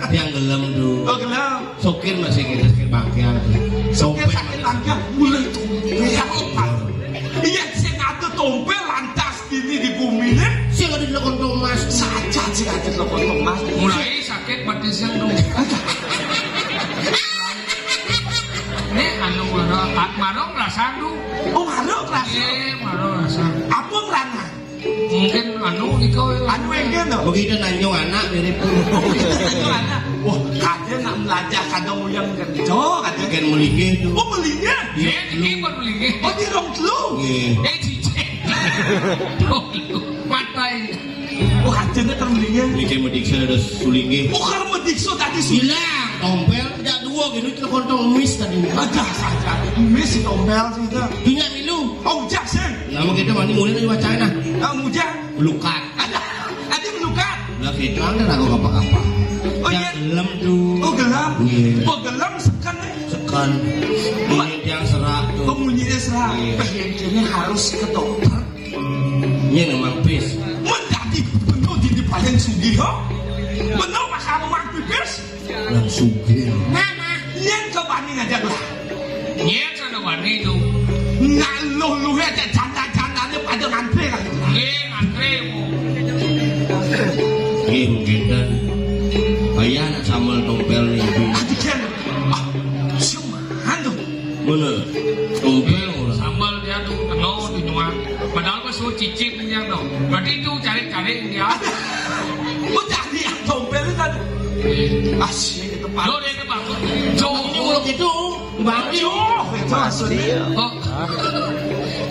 Yang gelem tuh. Oh gelap. Sokir masih kita sakit bangkian. Sokir sakit langkah mulai tuh. Iya, saya ngadu tompel lantas gini di bumi nih. Saya nggak dilakukan Thomas. Saja sih ngadu telepon Thomas. Mulai sakit mati sendu. Ini anu marong rasandu. Oh malu kelas. Marong rasandu. Apa merana? Mungkin anu niko. Anu enggak no. Begitu nanyo anak mirip tuh. Wah, kadang nak belajar kadang yang kencok, kadang Kan melingih tuh. oh melinya. Ini baru lagi. Oh di rong telu. Iya. Cice. Matai. Oh kadangnya termelinya. Mikir mediksa ada sulingih. Oh karena medikso tadi sudah. Hilang. Tompel tidak dua gitu telepon tomis tadi. Ada saja. Miss tombel sih itu. Dunia milu. Oh Jackson. Nama kita mandi mulai dari wacana. Mujang. Belukat. Ada melukat. Lah itu anda ragu apa-apa. Oh, Yang iya. gelem tuh. Oh gelam. Iya. Oh gelam sekan nih. Sekan. Bunyi yang serak tuh. Pemunyinya serah. Iya. Pengennya harus ke dokter. Ini memang pis. Menjadi penuh di paling sugih. Penuh maka memang pipis. Langsung gini. Mama. Yang kebanding aja lah. Iya sana wani itu. Ngaluh-luh aja janda-jandanya pada ngantri kan. Ngantri bu. Iya kita. Ayah nak sambal tompel nih. Adik kan. Cuman tuh. Bener. Tompel orang. Sambal dia tuh telur di tengah. Padahal pas suruh cicip dia dong. Berarti itu cari-cari dia. Oh jadi yang tompel itu kan. Asyik itu pak. Lo dia ke bangku. Ini mulut itu. Bang Itu maksudnya. Oh.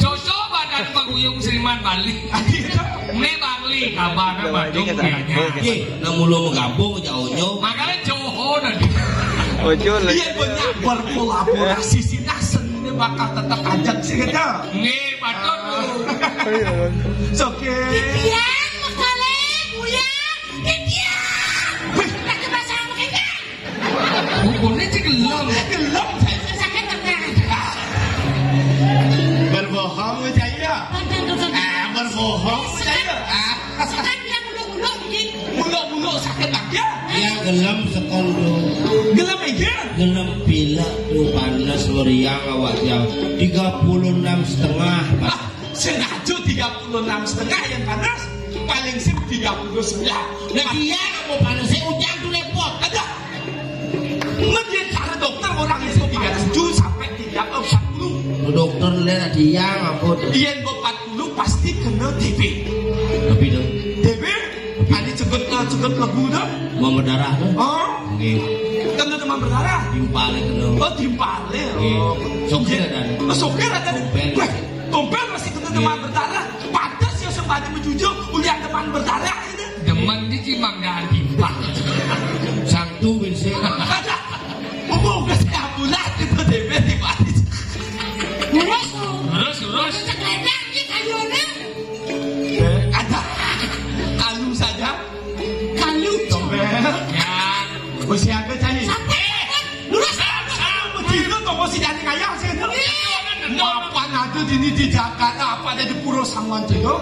Cocok badan paguyung Seniman Bali. Adik itu. Ini Bali kabarnya Bandung kayaknya. Iya, namun lo menggabung jauhnya. Makanya Joho tadi. Ujul lagi. Iya banyak berkolaborasi sih. Nah seni bakal tetap ajak sih kita. Nih Bandung. Oke. Titian, makale, kuya. Titian. Kita ke pasar makanya. Hukumnya sih gelap. Gelap. Sakit enggak? Berbohong saya. Berbohong saya. Sekarang dia muluk-muluk begini. Muluk-muluk sakit aja. Ya gelem sekondo. Gelap aja. Gelem pila tuh panas meriang awak jam 36,5 Pak. Sengaja 36,5 yang panas. Paling sip 39. Nah dia mau panasnya hujan tuh repot. Ada. Menurut cara dokter orang itu 37 sampai 40. dokter lihat diang apa tuh? Yen go 40 pasti kena TB. Tapi dong, TB? Ani cegot lebu dah. mau berdarah tuh? Oh, Nggih, kena demam berdarah. timpal kena. Oh, timpale. Nggih. Oh, Soker ada. Oh, soker ada. Tompel. Weh, tompel masih kena demam berdarah. Pantas ya sembari menjujur ulian demam berdarah ini. Demen di cimang gak timpang. Sangtu bisa. Ada. Umum ke saya bulan di TB di Bali. Terus. Ada. Kalu saja. Kalu. Tompel. Ya. Usia ke cari. Lurus. Begitu toh masih jadi kaya sih. Apa ada di Jakarta, apa ada di Puro Sangwan itu?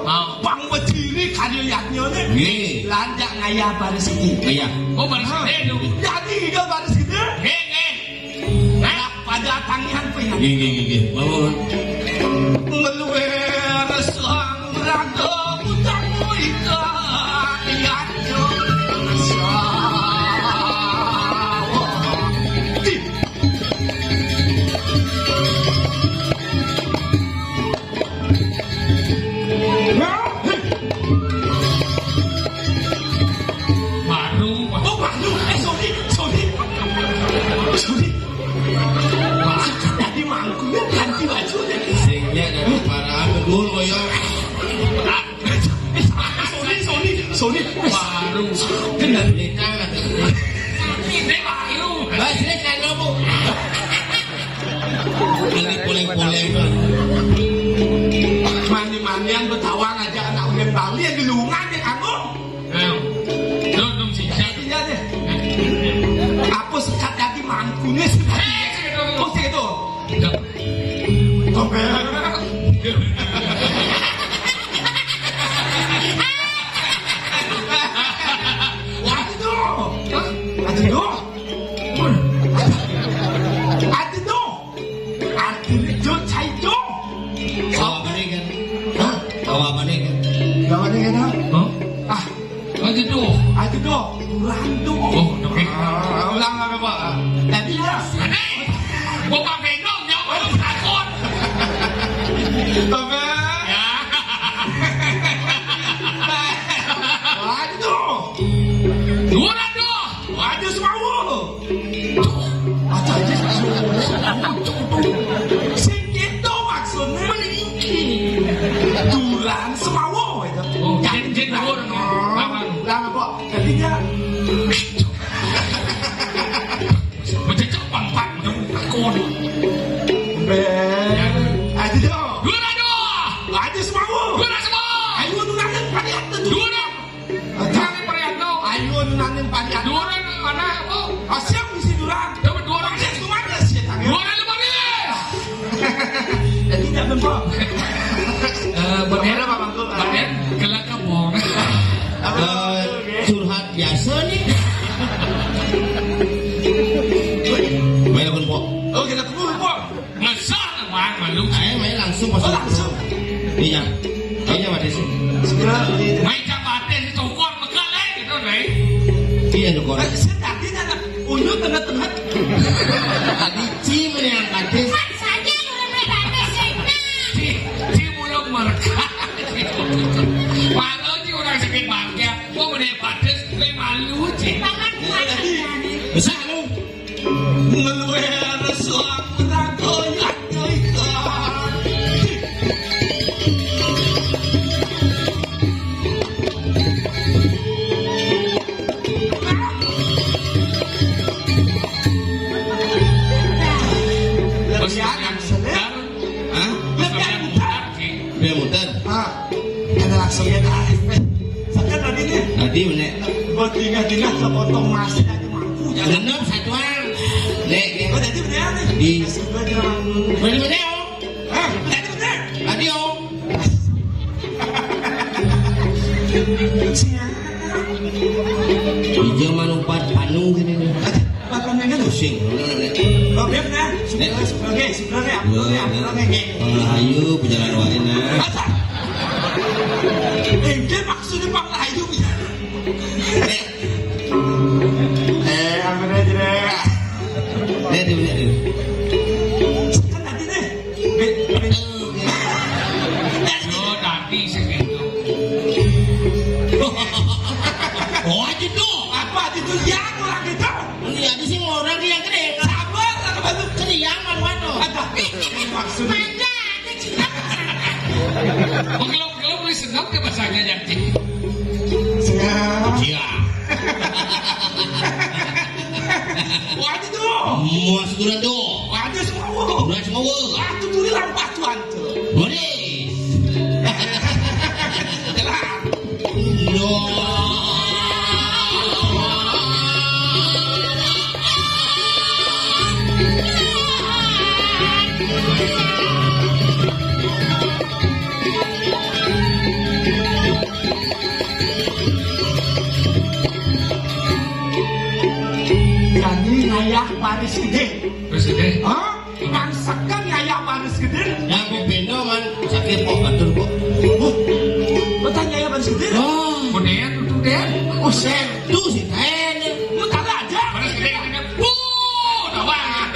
Bang Wediri karya yaknya nih. Nggih. Lanjak ngaya baris ini. Iya. Oh baris gede dong. Jadi hidup baris ini. Nggih. Nah, pada tangian pengen. Nggih. Bangun. Ngeluwe resang raga putamu ika yaknya. Baru. Oh, malu. Sorry. Tadi mangkunya ganti baju deh. Singnya dari para dulu koyo. Sorry. Baru. Benar. Ini baru. Lah sini kan Bu. Ini puling-puling. Mani-manian betawang aja anak ulen Bali yang dilungan ya kamu. Dong sih. Iya deh. Apa sekat lagi mangkunya sih? Oh segitu. Tompel. Ulang apa Pak? Tadi ya. Gua pakai dong nyawa lu takut. Tompel. Ya. Waduh. Waduh semua. Sing gitu maksudnya meninggi. Duran semua itu. Oh, jen dulu. Lama kok. Jadinya Bececek pampat takut. aduh. Dua. Aduh semua. Ayo nunangin paniat tuh. Jangan perianto. Ayo nunangin paniat. Dua mana apa? Asyik misi duran. Dapat dua orang. Asyik kemana sih tangan? Dua orang lebih ni. Jadi tak bempo. Bagaimana Pak Bangku? Badan kelak kabong. Curhat biasa nih. Main pun Pok. Oh kita tunggu Pok. Ngesah wang malu. Ayo main langsung masuk. Langsung. Iya. Kayaknya ada sih. Main jabatan si cokor mekal gitu nih. Iya dokter. Tadi nak unjuk tengah-tengah. Tadi cim yang kata. Saja mulai batas segna. Si mulung mereka. Malu si orang sakit bangkit. Gua meneh pates gue malu sih. Paman kuat nih. Besar lu. Ngeluwe resuang raga yaknya ikan. Lebihan selesai. Hah? Lebihan mutar. Dia muter. Ada langsung ya dah. Sekarang tadi nih. Tadi mana? Buat tinggal sepotong masih ada mampu. Genep satuan. Nek. Oh jadi bener nih. Di. Bener. Mana oh? Hah? Jadi bener. Tadi oh. Di zaman umpat panu gini. Makan yang itu. Pusing. Oh biar bener. Sebenarnya. Ayo berjalan wae nah. Masa? Ini maksudnya Pak Layu. Ambil aja deh. Nek di mana? Kan tadi nih. Aduh ya kurang gitu. Iya di sini orang yang kering. Sabar lah kebantu. Keriangan waduh. Ada. Maksudnya. Manja, ada cinta. Mengelok-gelok boleh senang ke bahasanya Janti. Siap. Iya. Waduh tuh. Muas duran tuh. Waduh semua. Duran semua. Waduh tuh di lampu tuan tuh. Boleh. No. Jadi ngayak Paris gede. Presiden. Hah? Mangsakan ngayak Paris gede. Yang mau bendo man sakit kok betul kok. Bertanya ya Paris gede. Oh, Kemudian tutup deh. Oh sen. tuh sih kayaknya. Lu kagak aja. Presiden katanya, udah waduh.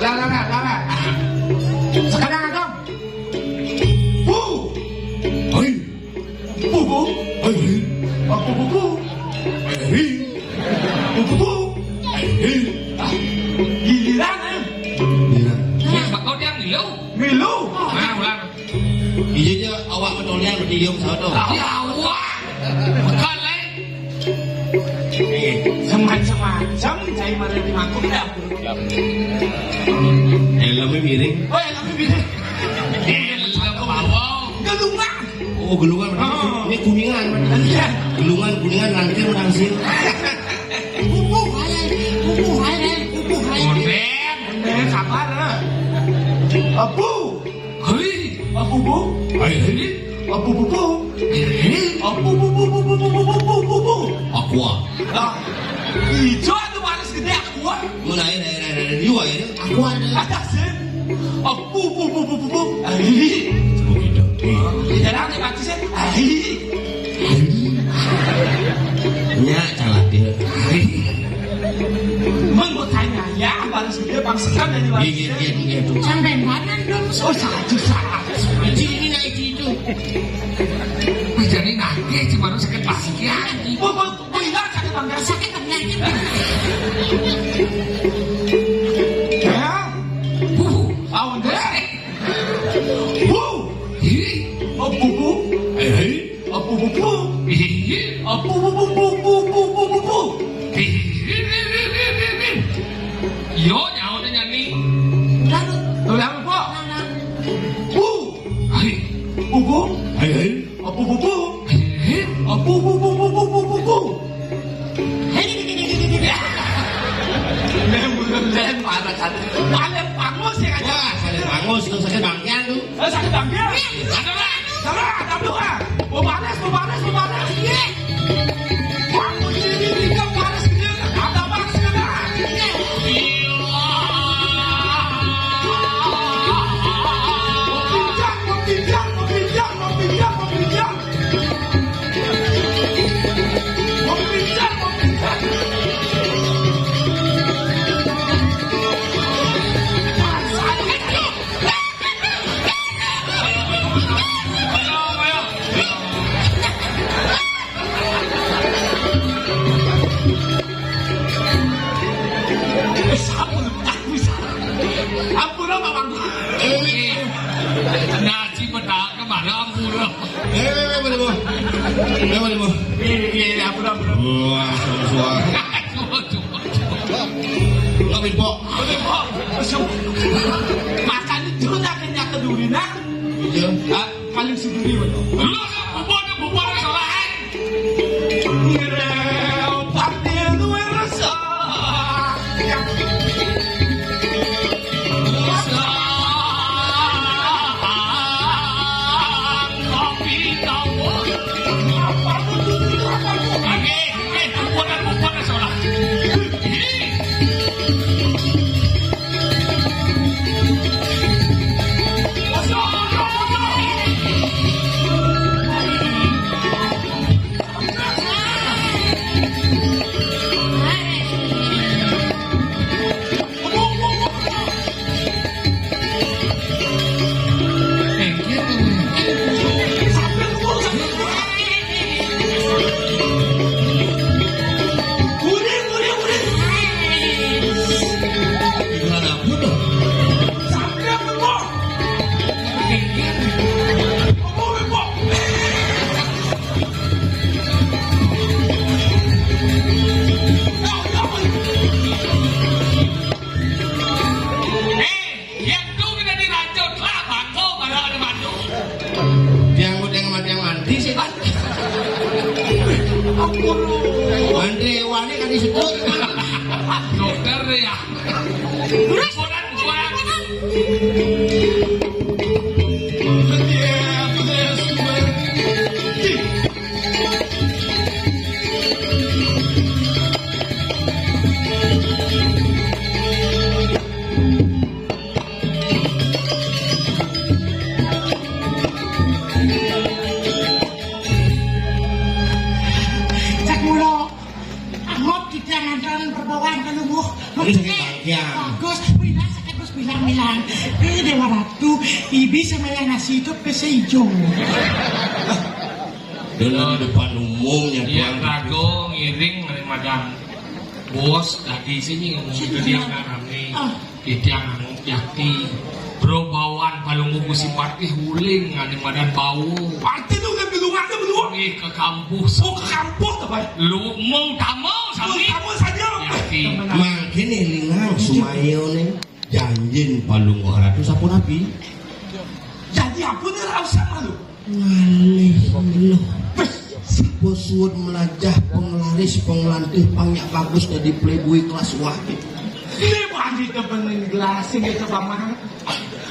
Jangan. Sekarang agam. Bu. Hai, Bu. hai, Bu. hai, Bu. hai. Giliran Iya. Ya, bakal dia ngilu. Milu. Nah, ulang. Iya aja awak betulnya lebih diam sama tuh. Ya Allah. Makan lah. Semacam cai mana di mangkuk dah. Helmnya miring. Oh yang kami pilih. Elah bawang. Gelungan. Oh gelungan berarti. Oh. Ini kuningan. Iya. Kuningan nanti menangsil. Kupu hai. Kemudian. Sabar. Abu. Hei. Abu bu. Hai, hai. Abu bu. Hei. Abu bu. Aqua. Ah. Hijau itu Paris gede aku. Mana air jiwa ya? Aku ada. Ada sih. Abu bu. Ai. Oh gitu. Jarang nih mati sih. Ai. Nya calat dia. Emang gue tanya ya Paris gede pangsekan dari Paris gede. Gitu. Sampai mana dong? Oh satu. Ini naik itu. Jadi nanti cuma harus sakit pasian. Bu hilang sakit bangga sakit. Penyakit. Ya. Awon deh. Bu. Hei. Abu bu. Hai. Abu bu. Hei. Abu bu. Yo nyawa dia nyanyi. Lalu. Ulang po. Bu. Hai. Bu. Hai, hai. Abu bu. Hei. Abu bu. Lem parah kan. Paling pangus ya kan. Wah, sakit bangus, itu sakit bangkian tuh. Sakit bangga. Ada lah. Salah, ada doa. Mau panas. Iya. Aku jadi tiga panas gede. Ada panas gede. Mau pinjam. Ampun apa bang? Nasi bedak kemana ampura. Boleh, Bu. Iya, ampun. Wah, suara. Nggak po. Makan itu naknya kedurina. Iya. Paling seduri betul. Lu bubur kesalahan. Partai lu rasa. Kopi tahu. Bubur kesalahan. Andre Wani kan disebut. Dokter ya. Surat. Cak mulo. Angop kita ngantaran perbawaan ke lumuh. Ini sakit bangkian. Bagus, bilang sakit bos bilang. Dewa Ratu, Ibi sama yang nasi itu pese hijau. Dengan depan umumnya Yang tuan. rago ngiring dari madam. Bos tadi sini ngomong ke dia rame. Itu yang yakti. Bro bawaan palung musi patih huling ngadi madan bau. Pati tu kan bilungan tu berdua. Pergi ke kampus. Oh ke kampung tak baik. Lu mau tak mau sami. Kamu saja. Yakti. Makin lingang sumayo nih janjin palung ratu sapu nabi. Jadi apa ni rasa malu? Ngalih loh. Bosuun melajah penglaris penglantih pangyak bagus jadi playboy kelas wahid. Ini mandi tebenin gelas ini tebaman.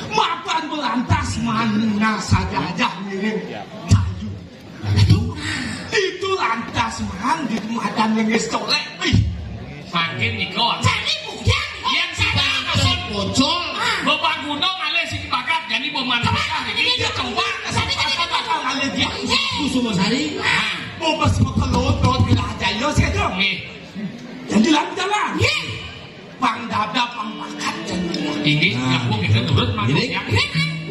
Mapan belantas mana saja aja mirip kayu. Itu lantas mandi madan yang estolek. Makin nikon. Jadi bujang. Yang sana asal Pocol. Bapak gunung ale sing bakat jadi pemandang ini dia coba Apa kali dia? Kusumasari. Bobas makalot bila jayo saya dong. Yang jalan-jalan. Pangdada pangbakat jangan. Ini aku kita turut masuk Ini. yang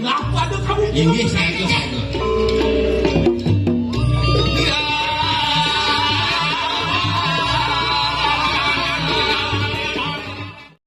Lapu ada kamu. Ini saya itu.